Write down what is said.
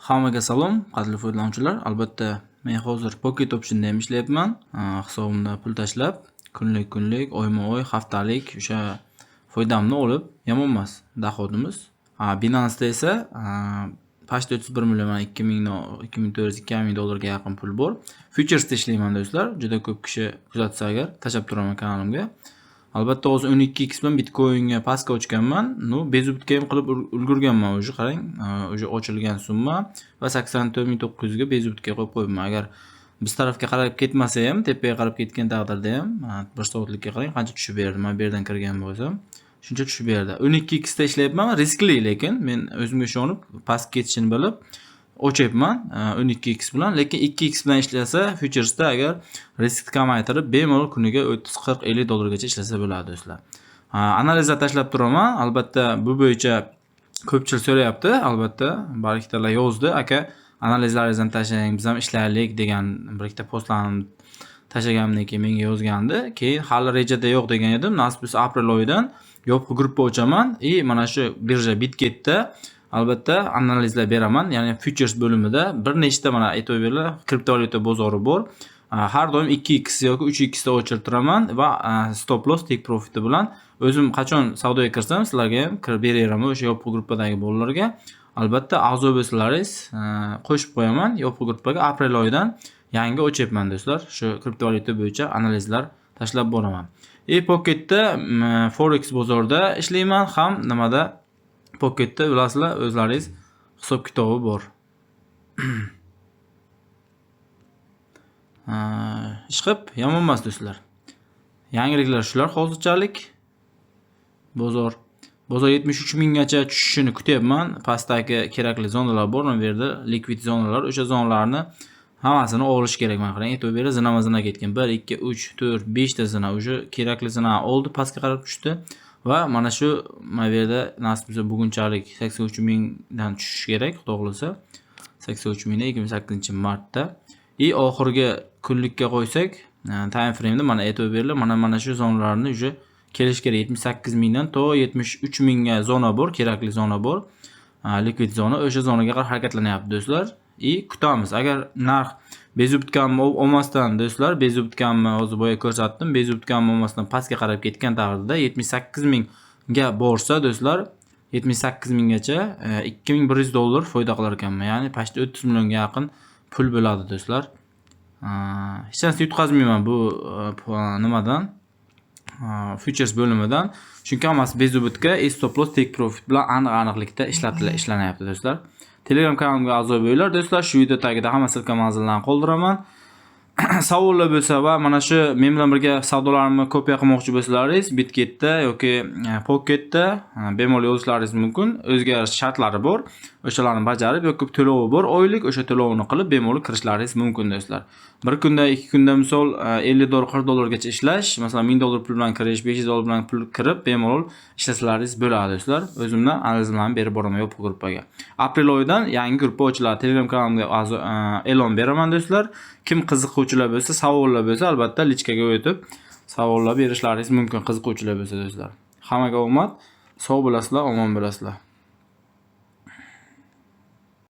Hammaga salom, qadrli foydalanuvchilar. Albatta, men hozir Pocket Option'da ham ishlayapman. Hisobimda pul tashlab, kunlik, oyma-oy, haftalik o'sha foydamni olib, yomon emas dohodimiz. Binance'da esa past 31 million, 2400-2000 dollarga yaqin pul bor. Futures'da ishlayman do'stlar. Juda ko'p kishi kuzatsa agar tashlab turaman kanalimga. Albatta hozir 12x bilan Bitcoinga paska ochganman. Bezubitga ham qilib ulgurganman o'zi, qarang. O'zi ochilgan summa va 84900 ga Bezubitga qo'yib qo'yibman. Agar biz tarafga qarab ketmasa ham, tepaga qarab ketgan taqdirda ham 1 soatlikka qarang qancha tushib berdi. Men bu yerdan kirgan bo'lsam, shuncha tushib berdi. 12x da ishlayapman, riskli, lekin men o'zimga ishonib past ketishini bilib ochyapman 12x bilan, lekin 2x bilan ishlasa futuresda agar riskni kamaytirib bemalol kuniga 30, 40, 50 dollargacha ishlasa bo'ladi do'stlar. Analizlar tashlab turaman. Albatta bu bo'yicha ko'pchilik so'rayapti. Albatta bir ikkitalar yozdi, aka analizlaringizni tashlang, biz ham ishlaylik degan bir ikkita postlarni tashlaganimdan keyin menga yozgandi. Keyin hali rejada yo'q degan edim. Nasib bo'lsa aprel oyidan yopiq gruppa ochaman. Mana shu birja Bitgetda albatta analizlar beraman. Ya'ni futures bo'limida bir nechta mana aytib kriptovalyuta bozori bor. Har doim 2x yoki 3x da ochirib turaman va stop loss take profit bilan o'zim qachon savdoga kirsam sizlarga ham kirib beraman o'sha yopiq gruppadagi bolalarga. Albatta a'zo bo'lsalaringiz qo'shib qo'yaman yopiq gruppaga. Aprel oyidan yangi ochyapman do'stlar. Shu kriptovalyuta bo'yicha analizlar tashlab boraman. Pocketda forex bozorida ishlayman, ham nimada Pocketda bilasizlar, o'zlaringiz hisob kitobi bor. Ishqib, yomon emas do'stlar. Yangiliklar shular hozirchalik. Bozor 73 minggacha tushishini kutyapman. Pastdagi kerakli zonalar bor, mana bu yerda likvid zonalar, o'sha zonalarni hammasini olish kerak. Mana qarang, aytib berdi, zina ketgan. 1, 2, 3, 4, 5 ta zina, o'sha kerakli zina oldi, pastga qarab tushdi. Va mana shu mana bu yerda nasib bo'lsa bugunchalik 83 mingdan tushish kerak, xudo xolasa. 83 mingda 28-martda. Oxirgi kunlikka qo'ysak, time frame'da mana aytib berildi, mana shu zonalarni o'sha kelish kerak. 78 mingdan to 73 mingga zona bor, kerakli zona bor. Likvid zona, o'sha zonaga qarab harakatlanyapti do'stlar. Kutamiz. Agar narx bezubitganmi olmasdan do'stlar, bezubitganmi hozir boya ko'rsatdim, bezubitganmi olmasdan pastga qarab ketgan taqdirda 78 mingga borsa do'stlar, 78 minggacha 2100 dollar foyda qilar ekanman. Ya'ni past 30 millionga yaqin pul bo'ladi do'stlar. Hech narsa yutqazmayman bu nimadan, futures bo'limidan. Chunki hammasi bezubitga stop loss take profit bilan aniqlikda ishlanyapti do'stlar. Telegram kanalimga a'zo bo'linglar do'stlar. Shu video tagida hamma silka manzillarni qoldiraman. Savollar bo'lsa va mana shu men bilan birga savdolarimni kopiya qilmoqchi bo'lsalaringiz, Bitgetda yoki Pocketda bemalol yozishlaringiz mumkin. O'zgarish shartlari bor. O'shalarni bajarib yoki to'lovi bor, oylik o'sha to'lovni qilib bemalol kirishlaringiz mumkin do'stlar. Bir kunda, 2 kunda misol 50 dollar, 40 dollargacha ishlash, masalan 1000 dollar pul bilan kirish, 500 dollar bilan pul kirib bemalol ishlasalaringiz bo'ladi do'stlar. O'zimdan analizlarni berib boraman yopiq gruppaga. Aprel oyidan yangi gruppa ochiladi. Telegram kanalimga e'lon beraman do'stlar. Kim qiziquvchilar bo'lsa, savollar bo'lsa, albatta lichkaga o'tib savollar berishlaringiz mumkin, qiziquvchilar bo'lsa do'stlar. Hammaga omad, sog' bo'lasizlar, omon bo'lasizlar.